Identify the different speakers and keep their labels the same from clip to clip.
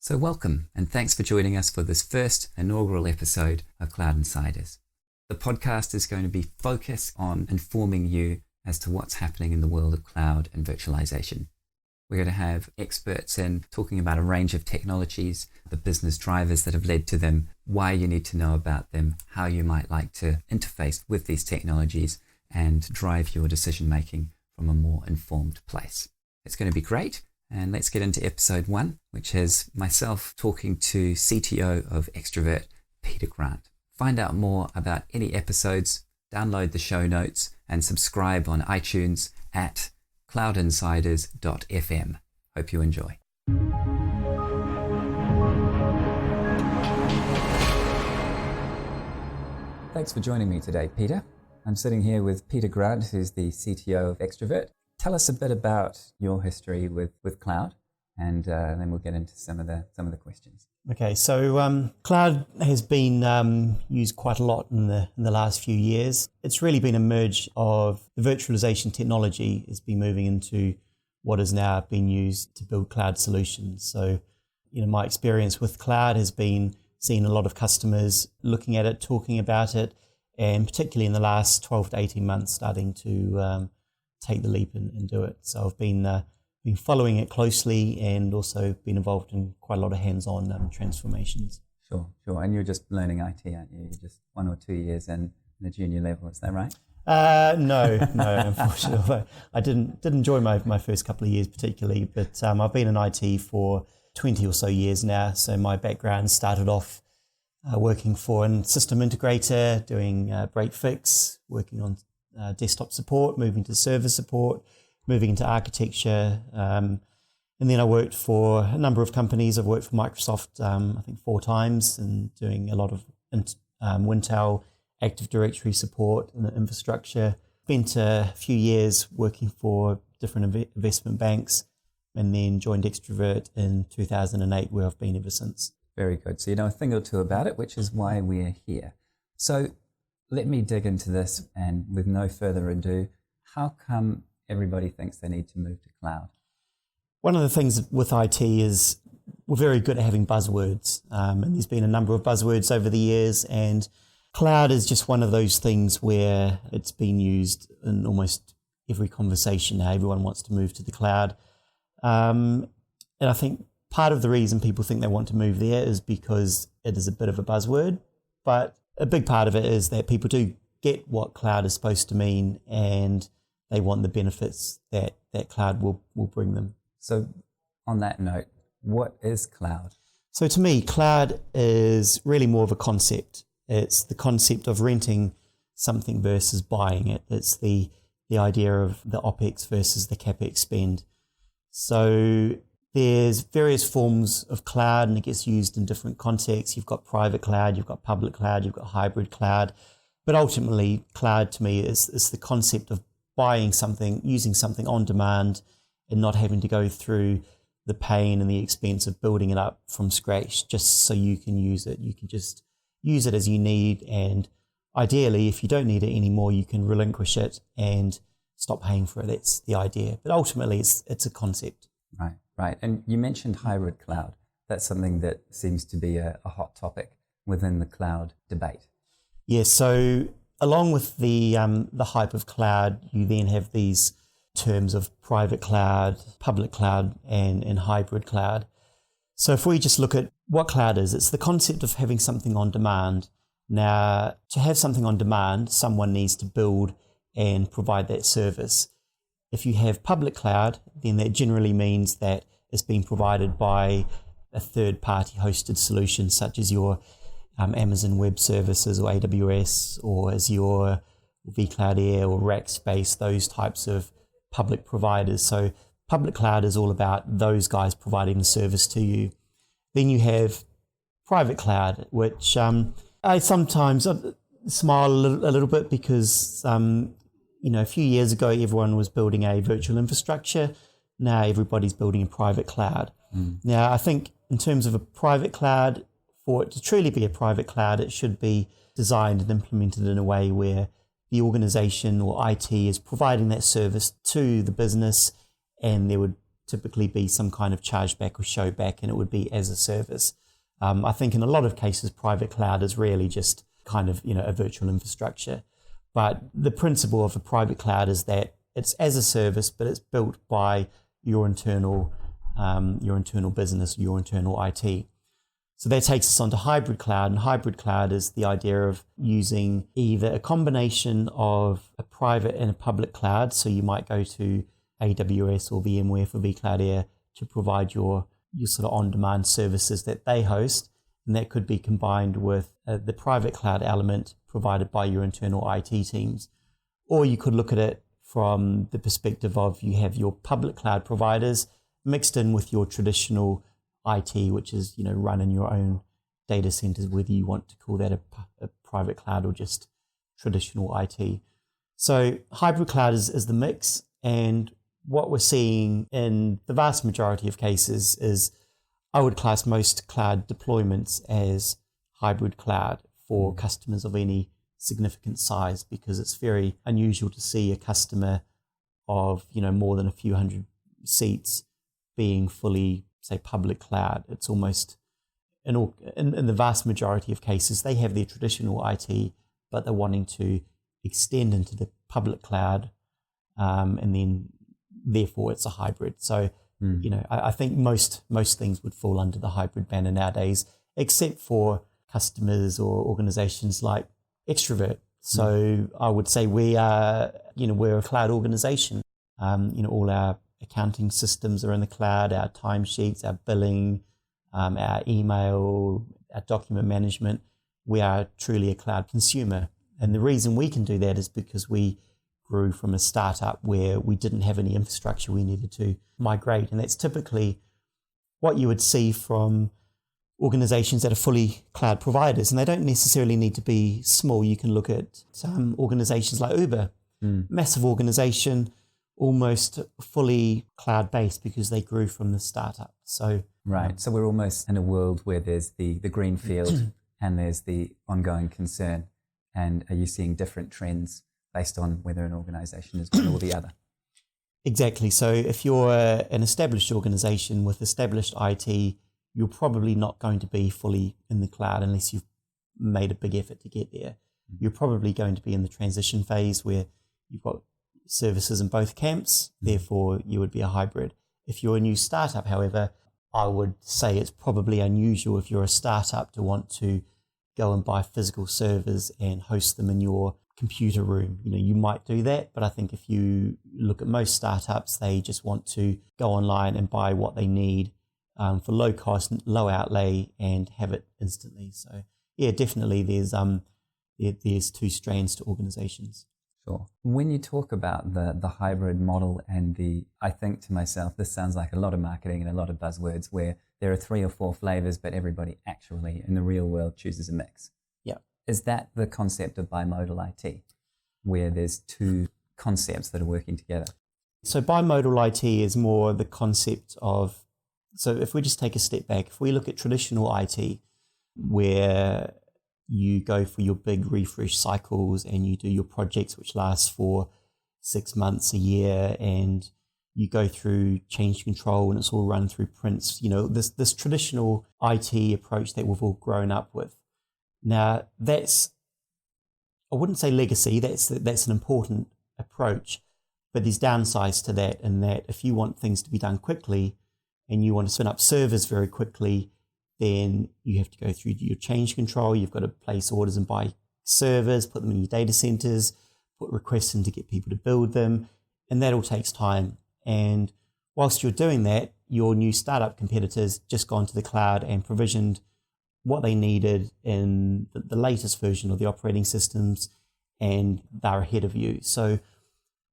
Speaker 1: So welcome, and thanks for joining us for this first inaugural episode of Cloud Insiders. The podcast is going to be focused on informing you as to what's happening in the world of cloud and virtualization. We're going to have experts in talking about a range of technologies, the business drivers that have led to them, why you need to know about them, how you might like to interface with these technologies and drive your decision making from a more informed place. It's going to be great. And let's get into episode 1, which is myself talking to CTO of Xtravirt, Peter Grant. Find out more about any episodes, download the show notes, and subscribe on iTunes at cloudinsiders.fm. Hope you enjoy. Thanks for joining me today, Peter. I'm sitting here with Peter Grant, who's the CTO of Xtravirt. Tell us a bit about your history with cloud, and then we'll get into some of the questions.
Speaker 2: Okay, so cloud has been used quite a lot in the last few years. It's really been a merge of the virtualization technology has been moving into what is now being used to build cloud solutions. So, my experience with cloud has been seeing a lot of customers looking at it, talking about it, and particularly in the last 12 to 18 months starting to take the leap and do it. So I've been following it closely and also been involved in quite a lot of hands-on transformations.
Speaker 1: Sure. And you're just learning IT, aren't you? You're just 1 or 2 years in the junior level, is that right?
Speaker 2: No, unfortunately. I didn't enjoy my first couple of years particularly, but I've been in IT for 20 or so years now. So my background started off working for a system integrator, doing break fix, working on desktop support, moving to server support, moving into architecture. And then I worked for a number of companies. I've worked for Microsoft, I think 4 times, and doing a lot of Wintel Active Directory support and infrastructure. Spent a few years working for different investment banks and then joined Xtravirt in 2008, where I've been ever since.
Speaker 1: Very good. So you know a thing or two about it, which is why we're here. So let me dig into this, and with no further ado, how come everybody thinks they need to move to cloud?
Speaker 2: One of the things with IT is we're very good at having buzzwords, and there's been a number of buzzwords over the years, and cloud is just one of those things where it's been used in almost every conversation now. Everyone wants to move to the cloud. And I think part of the reason people think they want to move there is because it is a bit of a buzzword, but a big part of it is that people do get what cloud is supposed to mean, and they want the benefits that cloud will bring them.
Speaker 1: So on that note, what is cloud?
Speaker 2: So to me, cloud is really more of a concept. It's the concept of renting something versus buying it. It's the idea of the OpEx versus the CapEx spend. So there's various forms of cloud, and it gets used in different contexts. You've got private cloud, you've got public cloud, you've got hybrid cloud. But ultimately, cloud to me is the concept of buying something, using something on demand, and not having to go through the pain and the expense of building it up from scratch just so you can use it. You can just use it as you need, and ideally, if you don't need it anymore, you can relinquish it and stop paying for it. That's the idea. But ultimately, it's a concept.
Speaker 1: Right. And you mentioned hybrid cloud. That's something that seems to be a hot topic within the cloud debate.
Speaker 2: Yeah, so along with the hype of cloud, you then have these terms of private cloud, public cloud, and hybrid cloud. So if we just look at what cloud is, it's the concept of having something on demand. Now, to have something on demand, someone needs to build and provide that service. If you have public cloud, then that generally means that it's being provided by a third-party hosted solution, such as your Amazon Web Services or AWS or Azure, vCloud Air or Rackspace, those types of public providers. So public cloud is all about those guys providing the service to you. Then you have private cloud, which I sometimes smile a little bit because a few years ago, everyone was building a virtual infrastructure. Now everybody's building a private cloud. Now, I think in terms of a private cloud, for it to truly be a private cloud, it should be designed and implemented in a way where the organization or IT is providing that service to the business, and there would typically be some kind of chargeback or showback, and it would be as a service. I think in a lot of cases, private cloud is really just kind of, a virtual infrastructure. But the principle of a private cloud is that it's as a service, but it's built by your internal business, your internal IT. So that takes us on to hybrid cloud, and hybrid cloud is the idea of using either a combination of a private and a public cloud. So you might go to AWS or VMware for vCloud Air to provide your sort of on-demand services that they host, and that could be combined with the private cloud element provided by your internal IT teams. Or you could look at it from the perspective of you have your public cloud providers mixed in with your traditional IT, which is, run in your own data centers, whether you want to call that a private cloud or just traditional IT. So hybrid cloud is the mix, and what we're seeing in the vast majority of cases is I would class most cloud deployments as hybrid cloud for customers of any significant size, because it's very unusual to see a customer of, more than a few hundred seats being fully, say, public cloud. It's almost, in the vast majority of cases, they have their traditional IT, but they're wanting to extend into the public cloud, and then therefore it's a hybrid. So, I think most things would fall under the hybrid banner nowadays, except for customers or organizations like Xtravirt. So I would say we are, we're a cloud organization. All our accounting systems are in the cloud, our timesheets, our billing, our email, our document management. We are truly a cloud consumer. And the reason we can do that is because we grew from a startup where we didn't have any infrastructure we needed to migrate. And that's typically what you would see from organizations that are fully cloud providers. And they don't necessarily need to be small. You can look at some organizations like Uber, massive organization, almost fully cloud-based because they grew from the startup. So
Speaker 1: right. So we're almost in a world where there's the green field and there's the ongoing concern. And are you seeing different trends based on whether an organization is one or the other?
Speaker 2: Exactly. So if you're an established organization with established IT, you're probably not going to be fully in the cloud unless you've made a big effort to get there. You're probably going to be in the transition phase where you've got services in both camps, therefore you would be a hybrid. If you're a new startup, however, I would say it's probably unusual if you're a startup to want to go and buy physical servers and host them in your computer room. You might do that, but I think if you look at most startups, they just want to go online and buy what they need for low cost, low outlay, and have it instantly. So yeah, definitely there's two strands to organizations.
Speaker 1: Sure. When you talk about the hybrid model and I think to myself, this sounds like a lot of marketing and a lot of buzzwords where there are 3 or 4 flavors, but everybody actually in the real world chooses a mix.
Speaker 2: Yeah.
Speaker 1: Is that the concept of bimodal IT, where there's 2 concepts that are working together?
Speaker 2: So bimodal IT is more the concept of, so if we just take a step back, if we look at traditional IT, where you go for your big refresh cycles and you do your projects which last for 6 months, a year, and you go through change control and it's all run through prints, this traditional IT approach that we've all grown up with. Now that's, I wouldn't say legacy, that's an important approach, but there's downsides to that, in that if you want things to be done quickly and you want to spin up servers very quickly, then you have to go through your change control. You've got to place orders and buy servers, put them in your data centers, put requests in to get people to build them, and that all takes time. And whilst you're doing that, your new startup competitors just gone to the cloud and provisioned what they needed in the latest version of the operating systems, and they're ahead of you. So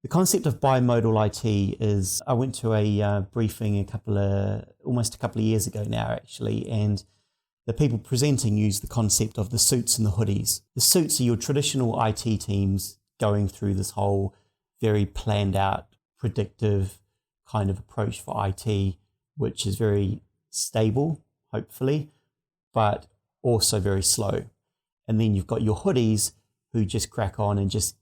Speaker 2: the concept of bimodal IT is, I went to a briefing almost a couple of years ago now, actually, and the people presenting used the concept of the suits and the hoodies. The suits are your traditional IT teams going through this whole very planned out, predictive kind of approach for IT, which is very stable, hopefully, but also very slow. And then you've got your hoodies who just crack on and just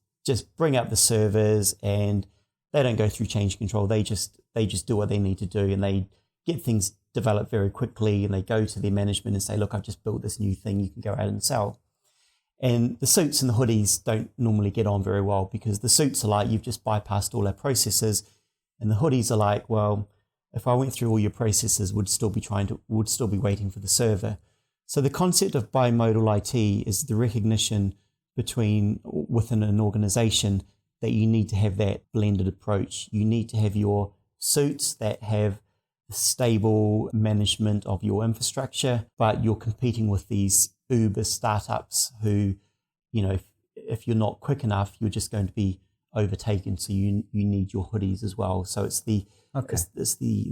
Speaker 2: bring up the servers and they don't go through change control. They just do what they need to do, and they get things developed very quickly, and they go to their management and say, look, I've just built this new thing you can go out and sell. And the suits and the hoodies don't normally get on very well, because the suits are like, you've just bypassed all our processes, and the hoodies are like, well, if I went through all your processes, would still be waiting for the server. So the concept of bimodal IT is the recognition within an organization that you need to have that blended approach. You need to have your suits that have stable management of your infrastructure, but you're competing with these uber startups who, if you're not quick enough, you're just going to be overtaken. So you need your hoodies as well. So it's the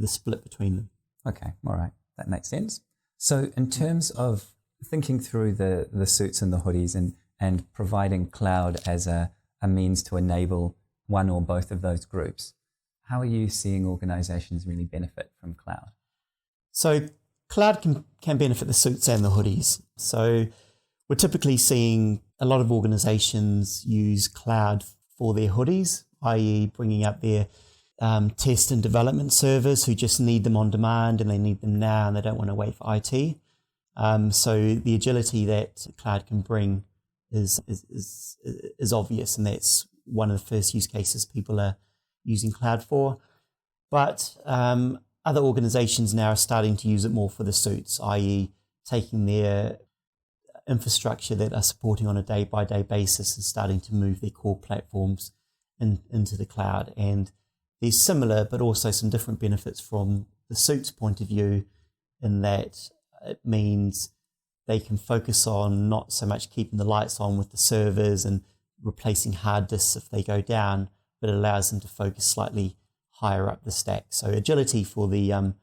Speaker 2: split between them.
Speaker 1: Okay, all right, that makes sense. So in terms of thinking through the suits and the hoodies and providing cloud as a means to enable one or both of those groups, how are you seeing organizations really benefit from cloud?
Speaker 2: So cloud can benefit the suits and the hoodies. So we're typically seeing a lot of organizations use cloud for their hoodies, i.e. bringing up their test and development servers who just need them on demand, and they need them now and they don't want to wait for IT. So the agility that cloud can bring is obvious, and that's one of the first use cases people are using cloud for. But other organizations now are starting to use it more for the suits, i.e. taking their infrastructure that are supporting on a day-by-day basis and starting to move their core platforms into the cloud. And there's similar but also some different benefits from the suits point of view, in that it means they can focus on not so much keeping the lights on with the servers and replacing hard disks if they go down, but it allows them to focus slightly higher up the stack. So agility for the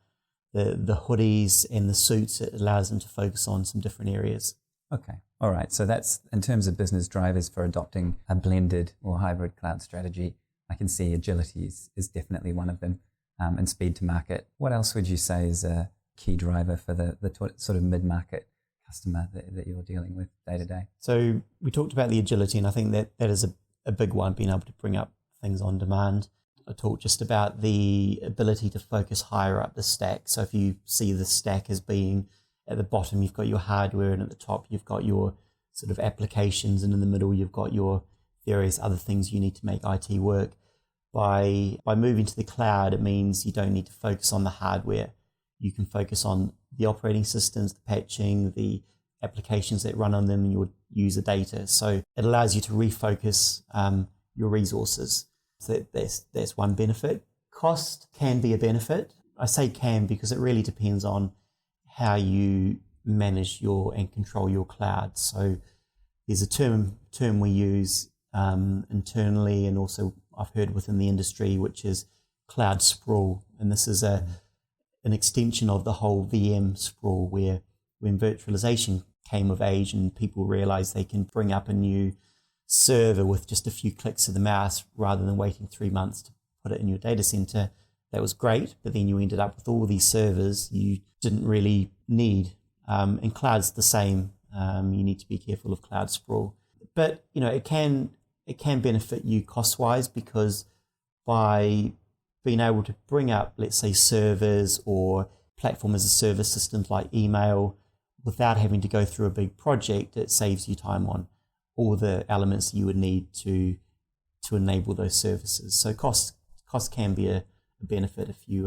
Speaker 2: hoodies and the suits, it allows them to focus on some different areas.
Speaker 1: Okay, all right. So that's in terms of business drivers for adopting a blended or hybrid cloud strategy. I can see agility is definitely one of them, and speed to market. What else would you say is a key driver for the sort of mid-market customer that you're dealing with day to day?
Speaker 2: So we talked about the agility, and I think that is a big one, being able to bring up things on demand. I talked just about the ability to focus higher up the stack. So if you see the stack as being at the bottom, you've got your hardware, and at the top, you've got your sort of applications, and in the middle, you've got your various other things you need to make IT work. By moving to the cloud, it means you don't need to focus on the hardware. You can focus on the operating systems, the patching, the applications that run on them, and your user data. So it allows you to refocus your resources. So that's one benefit. Cost can be a benefit. I say can because it really depends on how you manage and control your cloud. So there's a term we use internally, and also I've heard within the industry, which is cloud sprawl. And this is an extension of the whole VM sprawl, where when virtualization came of age and people realized they can bring up a new server with just a few clicks of the mouse rather than waiting 3 months to put it in your data center, that was great. But then you ended up with all these servers you didn't really need. And cloud's the same. You need to be careful of cloud sprawl. But it can benefit you cost-wise, because by being able to bring up, let's say, servers or platform as a service systems like email without having to go through a big project, it saves you time on all the elements you would need to enable those services. So cost can be a benefit if you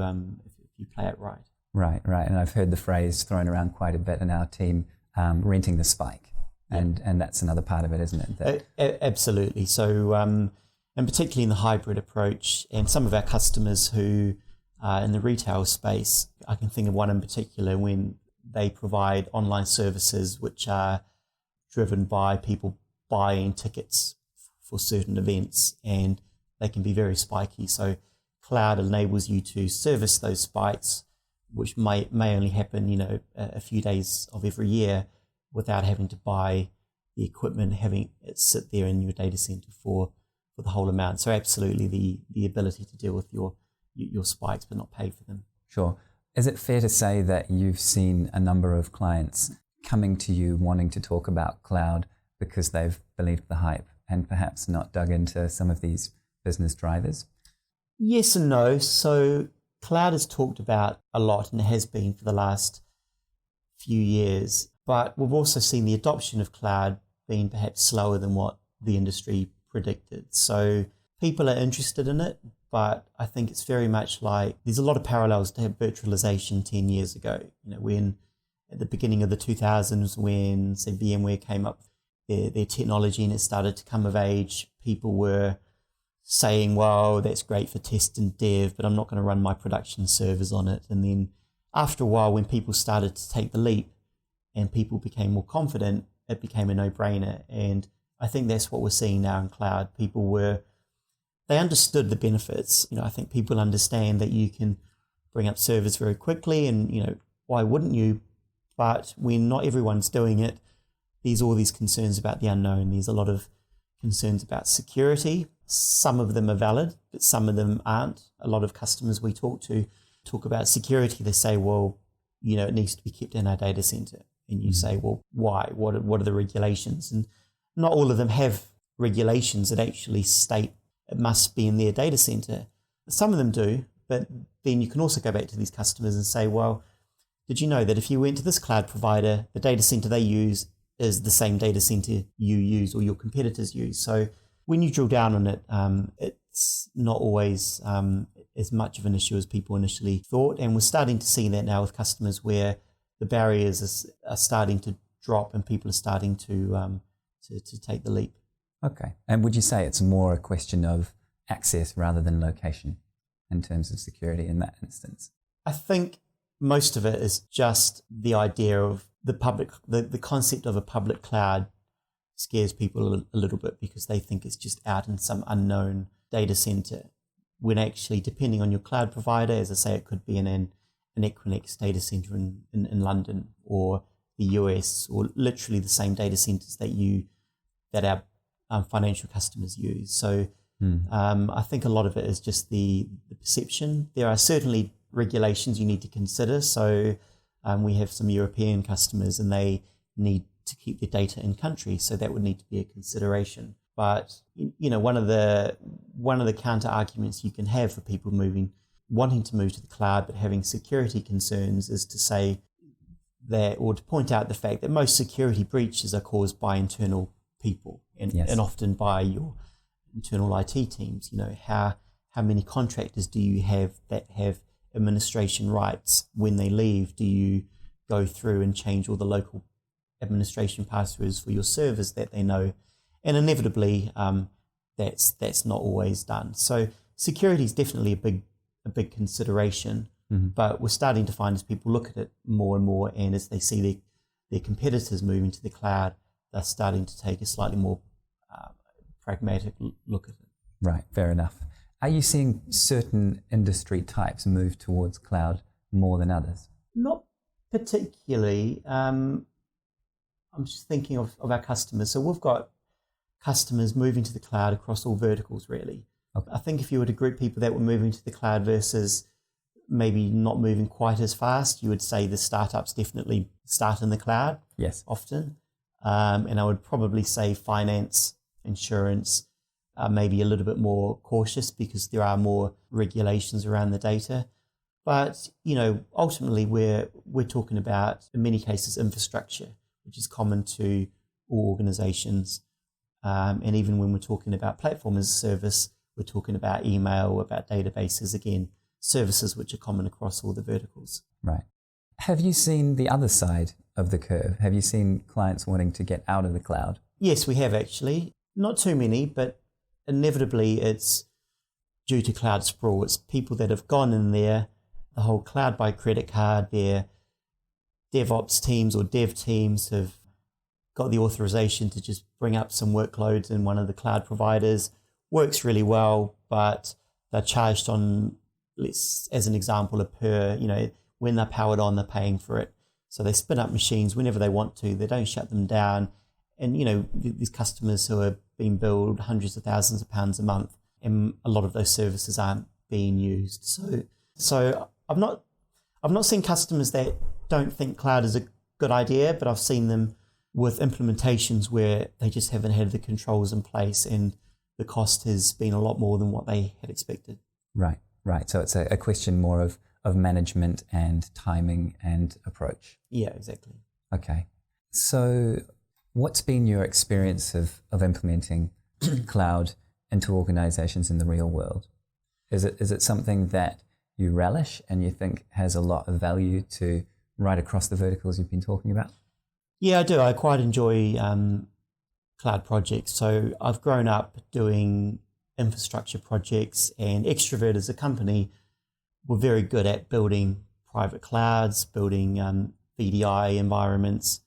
Speaker 2: play it right.
Speaker 1: Right. And I've heard the phrase thrown around quite a bit in our team, renting the spike. And that's another part of it, isn't it?
Speaker 2: Absolutely. So, and particularly in the hybrid approach, and some of our customers who are in the retail space, I can think of one in particular when they provide online services which are driven by people buying tickets for certain events, and they can be very spiky. So cloud enables you to service those spikes, which may only happen, a few days of every year, without having to buy the equipment, having it sit there in your data center for the whole amount. So absolutely the ability to deal with your spikes but not pay for them.
Speaker 1: Sure. Is it fair to say that you've seen a number of clients coming to you wanting to talk about cloud because they've believed the hype and perhaps not dug into some of these business drivers?
Speaker 2: Yes and no. So cloud is talked about a lot and it has been for the last few years, but we've also seen the adoption of cloud being perhaps slower than what the industry predicted. So people are interested in it, but I think it's very much like there's a lot of parallels to virtualization 10 years ago. When at the beginning of the 2000s, when say VMware came up their technology and it started to come of age, people were saying, well, that's great for test and dev, but I'm not going to run my production servers on it. And then after a while, when people started to take the leap and people became more confident, it became a no-brainer. And I think that's what we're seeing now in cloud. They understood the benefits. I think people understand that you can bring up servers very quickly and, why wouldn't you? But when not everyone's doing it, there's all these concerns about the unknown. There's a lot of concerns about security. Some of them are valid, but some of them aren't. A lot of customers we talk to talk about security. They say, well, it needs to be kept in our data center. And you say, well, why? What are the regulations? And not all of them have regulations that actually state it must be in their data center. Some of them do, but then you can also go back to these customers and say, well, did you know that if you went to this cloud provider, the data center they use is the same data center you use or your competitors use? So when you drill down on it, it's not always as much of an issue as people initially thought. And we're starting to see that now with customers where the barriers are starting to drop and people are starting to take the leap.
Speaker 1: Okay. And would you say it's more a question of access rather than location in terms of security in that instance?
Speaker 2: I think most of it is just the idea of the concept of a public cloud scares people a little bit because they think it's just out in some unknown data center, when actually, depending on your cloud provider, as I say, it could be in an Equinix data center in London or the US, or literally the same data centers that our financial customers use. So I think a lot of it is just the perception. There are certainly regulations you need to consider. So we have some European customers and they need to keep their data in country, so that would need to be a consideration. But one of the counter arguments you can have for people wanting to move to the cloud but having security concerns is to say that, or to point out the fact that most security breaches are caused by internal people and often by your internal IT teams. How many contractors do you have that have administration rights? When they leave, do you go through and change all the local administration passwords for your servers that they know? And inevitably, that's not always done. So security is definitely a big consideration. Mm-hmm. But we're starting to find, as people look at it more and more, and as they see their competitors moving to the cloud, they're starting to take a slightly more pragmatic look at it.
Speaker 1: Right, fair enough. Are you seeing certain industry types move towards cloud more than others?
Speaker 2: Not particularly. I'm just thinking of our customers. So we've got customers moving to the cloud across all verticals, really. Okay. I think if you were to group people that were moving to the cloud versus maybe not moving quite as fast, you would say the startups definitely start in the cloud.
Speaker 1: Yes.
Speaker 2: Often. And I would probably say finance, insurance, maybe a little bit more cautious because there are more regulations around the data. But, ultimately we're talking about, in many cases, infrastructure, which is common to all organizations. And even when we're talking about platform as a service, we're talking about email, about databases, again, services which are common across all the verticals.
Speaker 1: Right. Have you seen the other side of the curve? Have you seen clients wanting to get out of the cloud?
Speaker 2: Yes, we have actually. Not too many, but inevitably it's due to cloud sprawl. It's people that have gone in there, the whole cloud by credit card, their DevOps teams or dev teams have got the authorization to just bring up some workloads in one of the cloud providers. Works really well, but they're charged on, as an example, when they're powered on, they're paying for it. So they spin up machines whenever they want to. They don't shut them down. And, these customers who are being billed hundreds of thousands of pounds a month, and a lot of those services aren't being used. So I've not seen customers that don't think cloud is a good idea, but I've seen them with implementations where they just haven't had the controls in place and the cost has been a lot more than what they had expected.
Speaker 1: Right, right. So it's a question more of management and timing and approach.
Speaker 2: Yeah, exactly.
Speaker 1: Okay. So what's been your experience of implementing cloud into organizations in the real world? Is it something that you relish and you think has a lot of value to right across the verticals you've been talking about?
Speaker 2: Yeah, I do. I quite enjoy cloud projects. So I've grown up doing infrastructure projects, and Xtravirt as a company, we're very good at building private clouds, building VDI environments,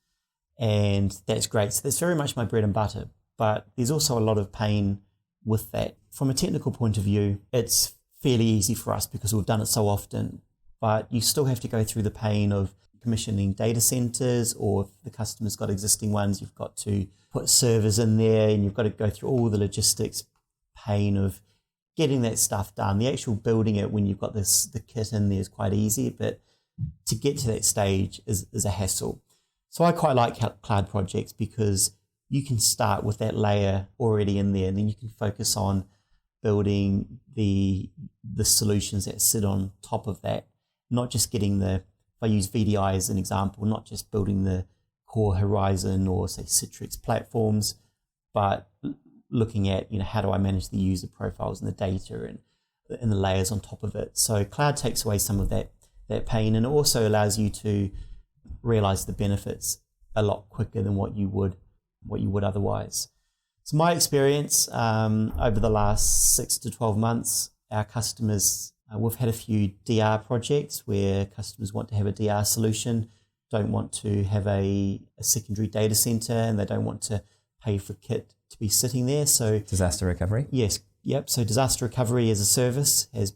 Speaker 2: and that's great. So that's very much my bread and butter. But there's also a lot of pain with that. From a technical point of view, it's fairly easy for us because we've done it so often, but you still have to go through the pain of commissioning data centers, or if the customer's got existing ones, you've got to put servers in there and you've got to go through all the logistics pain of getting that stuff done. The actual building it when you've got the kit in there is quite easy, but to get to that stage is a hassle. So I quite like cloud projects because you can start with that layer already in there, and then you can focus on building the solutions that sit on top of that, not just getting if I use VDI as an example, not just building the core Horizon or say Citrix platforms, but looking at, how do I manage the user profiles and the data and the layers on top of it. So cloud takes away some of that pain, and it also allows you to realize the benefits a lot quicker than what you would otherwise. So my experience over the last 6 to 12 months, our customers, we've had a few DR projects where customers want to have a DR solution, don't want to have a secondary data center, and they don't want to pay for kit to be sitting there. So
Speaker 1: disaster recovery?
Speaker 2: Yes. Yep. So disaster recovery as a service has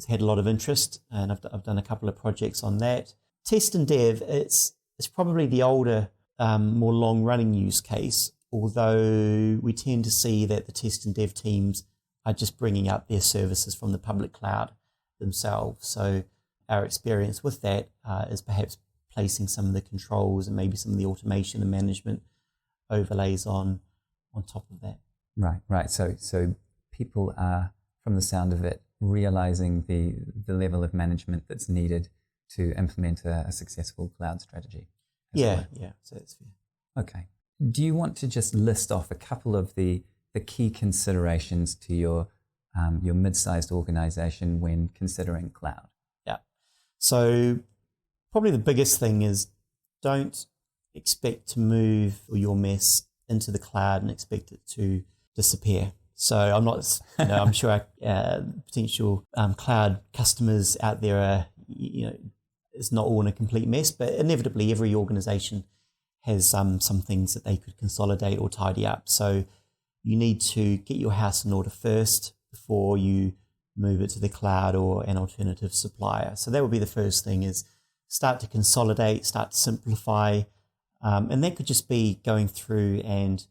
Speaker 2: had a lot of interest, and I've done a couple of projects on that. Test and dev, it's probably the older, more long-running use case, although we tend to see that the test and dev teams are just bringing up their services from the public cloud themselves. So our experience with that is perhaps placing some of the controls and maybe some of the automation and management overlays on top of that.
Speaker 1: Right. So people are, from the sound of it, realizing the level of management that's needed to implement a successful cloud strategy.
Speaker 2: Yeah. So that's fair.
Speaker 1: Okay. Do you want to just list off a couple of the key considerations to your mid-sized organization when considering cloud?
Speaker 2: Yeah. So probably the biggest thing is don't expect to move your mess into the cloud and expect it to disappear. So I'm not, I'm sure our potential cloud customers out there are, it's not all in a complete mess, but inevitably every organization has some things that they could consolidate or tidy up. So you need to get your house in order first before you move it to the cloud or an alternative supplier. So that would be the first thing, is start to consolidate, start to simplify. And that could just be going through and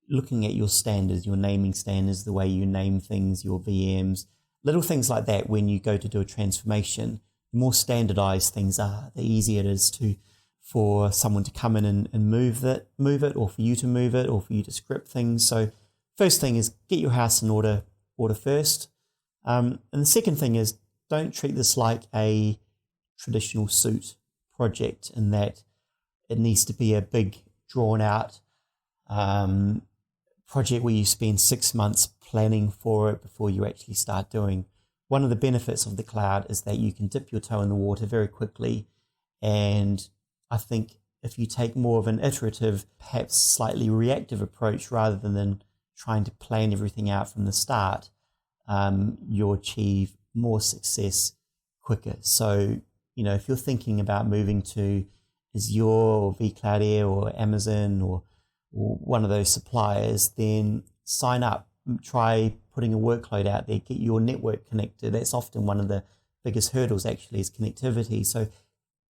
Speaker 2: looking at your standards, your naming standards, the way you name things, your VMs, little things like that. When you go to do a transformation, the more standardized things are, the easier it is for someone to come in and move it, or for you to move it, or for you to script things. So first thing is get your house in order first. And the second thing is, don't treat this like a traditional suite project, in that it needs to be a big, drawn out project where you spend 6 months planning for it before you actually start doing. One of the benefits of the cloud is that you can dip your toe in the water very quickly. And I think if you take more of an iterative, perhaps slightly reactive approach rather than trying to plan everything out from the start, you'll achieve more success quicker. So, if you're thinking about moving to Azure or vCloud Air or Amazon or one of those suppliers, then sign up, try putting a workload out there, get your network connected. That's often one of the biggest hurdles, actually, is connectivity. So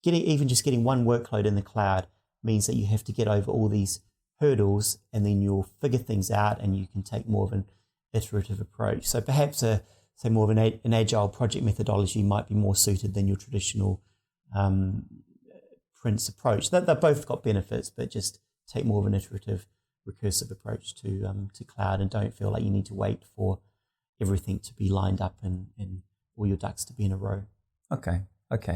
Speaker 2: just getting one workload in the cloud means that you have to get over all these hurdles, and then you'll figure things out and you can take more of an iterative approach. So perhaps more of an agile project methodology might be more suited than your traditional Prince approach. They've both got benefits, but just take more of an iterative, recursive approach to cloud, and don't feel like you need to wait for everything to be lined up and all your ducks to be in a row.
Speaker 1: Okay.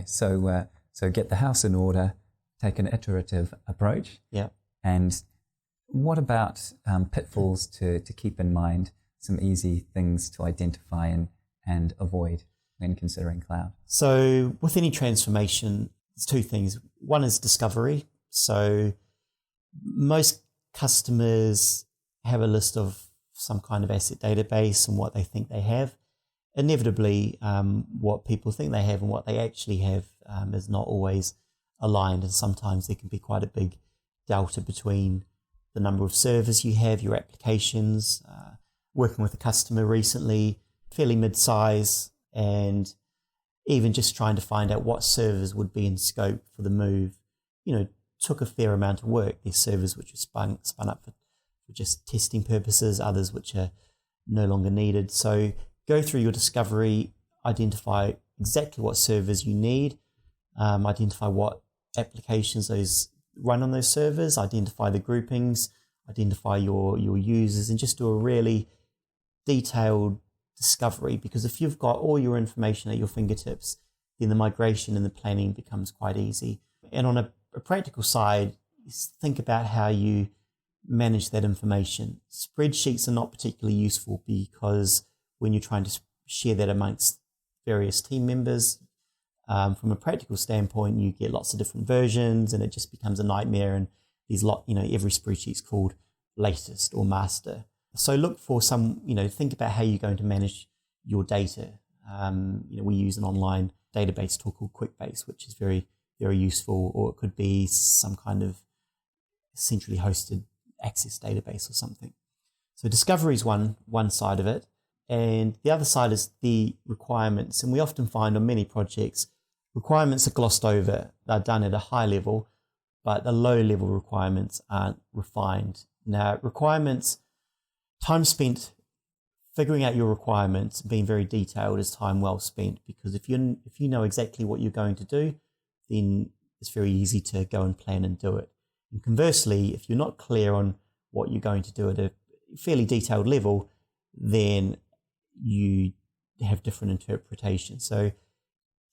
Speaker 1: So get the house in order, take an iterative approach.
Speaker 2: Yeah.
Speaker 1: And what about pitfalls to keep in mind, some easy things to identify and avoid when considering cloud?
Speaker 2: So with any transformation, there's two things. One is discovery. So most customers have a list of some kind of asset database and what they think they have. Inevitably, what people think they have and what they actually have is not always aligned, and sometimes there can be quite a big delta between the number of servers you have, your applications. Working with a customer recently, fairly mid-size, and even just trying to find out what servers would be in scope for the move, took a fair amount of work. There's servers which are spun up for just testing purposes, others which are no longer needed. So go through your discovery, identify exactly what servers you need, identify what applications those run on those servers, identify the groupings, identify your users, and just do a really detailed discovery. Because if you've got all your information at your fingertips, then the migration and the planning becomes quite easy. And on a practical side, think about how you manage that information. Spreadsheets are not particularly useful because when you're trying to share that amongst various team members, from a practical standpoint, you get lots of different versions and it just becomes a nightmare. And there's every spreadsheet's called latest or master. So look for think about how you're going to manage your data. We use an online database tool called QuickBase, which is very, very useful, or it could be some kind of centrally hosted access database or something. So discovery is one side of it. And the other side is the requirements. And we often find on many projects, requirements are glossed over. They're done at a high level, but the low level requirements aren't refined. Now, requirements, time spent figuring out your requirements, being very detailed, is time well spent, because if you know exactly what you're going to do, then it's very easy to go and plan and do it. And conversely, if you're not clear on what you're going to do at a fairly detailed level, then you have different interpretations. So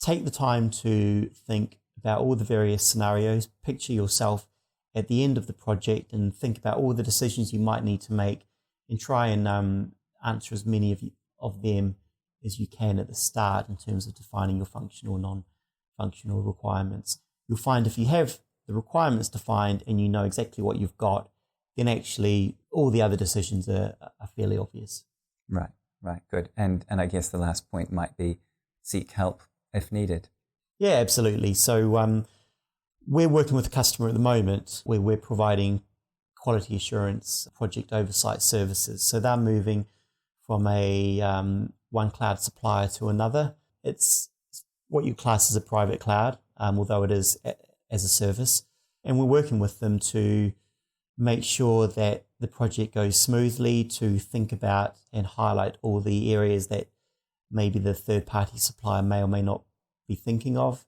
Speaker 2: take the time to think about all the various scenarios, picture yourself at the end of the project and think about all the decisions you might need to make, and try and answer as many of them as you can at the start in terms of defining your functional and non-functional requirements. You'll find if you have the requirements defined and you know exactly what you've got, then actually all the other decisions are fairly obvious.
Speaker 1: Right, good. And I guess the last point might be seek help if needed.
Speaker 2: Yeah, absolutely. So we're working with a customer at the moment where we're providing quality assurance, project oversight services. So they're moving from a one cloud supplier to another. It's what you class as a private cloud, although it is as a service. And we're working with them to make sure that the project goes smoothly, to think about and highlight all the areas that maybe the third-party supplier may or may not be thinking of.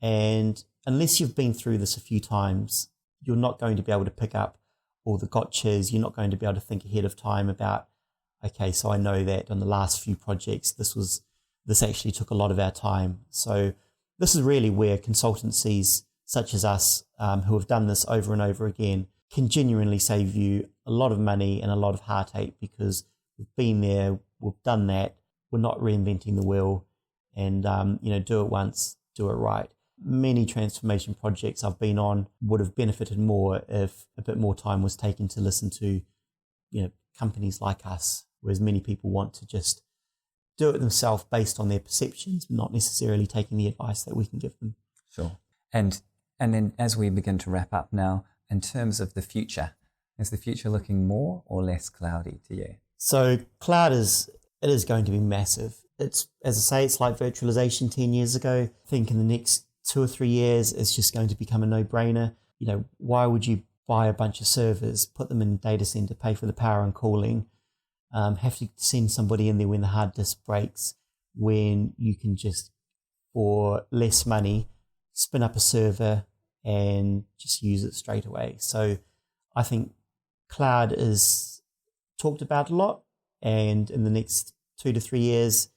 Speaker 2: And unless you've been through this a few times, you're not going to be able to pick up all the gotchas. You're not going to be able to think ahead of time about, okay, so I know that on the last few projects, this actually took a lot of our time. So this is really where consultancies such as us, who have done this over and over again, can genuinely save you a lot of money and a lot of heartache, because we've been there, we've done that, we're not reinventing the wheel, and do it once, do it right. Many transformation projects I've been on would have benefited more if a bit more time was taken to listen to companies like us, whereas many people want to just do it themselves based on their perceptions, not necessarily taking the advice that we can give them.
Speaker 1: Sure. And then as we begin to wrap up now, in terms of the future, is the future looking more or less cloudy to you?
Speaker 2: So cloud is going to be massive. It's, as I say, it's like virtualization 10 years ago. I think in the next 2 or 3 years, it's just going to become a no-brainer. Why would you buy a bunch of servers, put them in a data center, pay for the power and cooling, have to send somebody in there when the hard disk breaks, when you can just, for less money, spin up a server and just use it straight away. So I think cloud is talked about a lot, and in the next 2 to 3 years,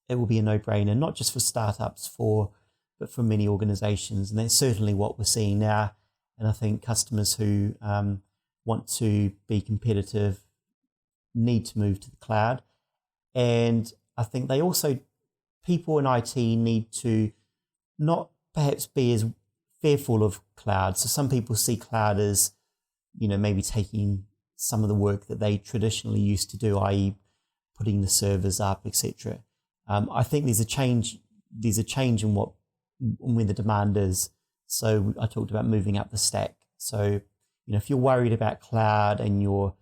Speaker 2: it will be a no-brainer, not just for startups, but for many organizations. And that's certainly what we're seeing now. And I think customers who want to be competitive need to move to the cloud. And I think they also, people in IT need to not perhaps be as fearful of cloud. So some people see cloud as, maybe taking some of the work that they traditionally used to do, i.e. putting the servers up, etc. I think there's a change in where the demand is. So I talked about moving up the stack. So, if you're worried about cloud and your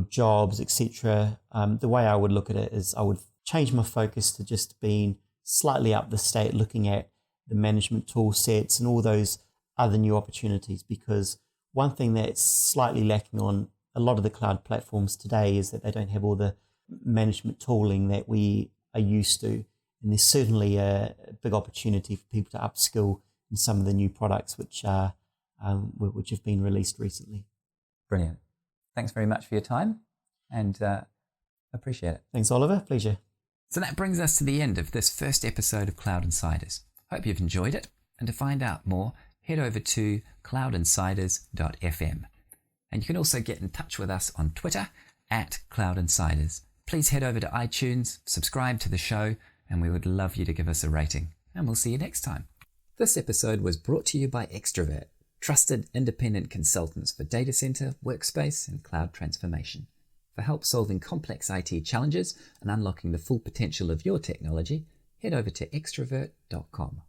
Speaker 2: jobs, etc., the way I would look at it is I would change my focus to just being slightly up the stack, looking at the management tool sets and all those other new opportunities. Because one thing that's slightly lacking on a lot of the cloud platforms today is that they don't have all the management tooling that we are used to. And there's certainly a big opportunity for people to upskill in some of the new products which have been released recently.
Speaker 1: Brilliant. Thanks very much for your time, and appreciate it.
Speaker 2: Thanks, Oliver. Pleasure.
Speaker 1: So that brings us to the end of this first episode of Cloud Insiders. Hope you've enjoyed it, and to find out more, head over to cloudinsiders.fm. And you can also get in touch with us on Twitter @CloudInsiders. Please head over to iTunes, subscribe to the show, and we would love you to give us a rating. And we'll see you next time. This episode was brought to you by Xtravirt, trusted independent consultants for data center, workspace, and cloud transformation. For help solving complex IT challenges and unlocking the full potential of your technology, head over to xtravirt.com.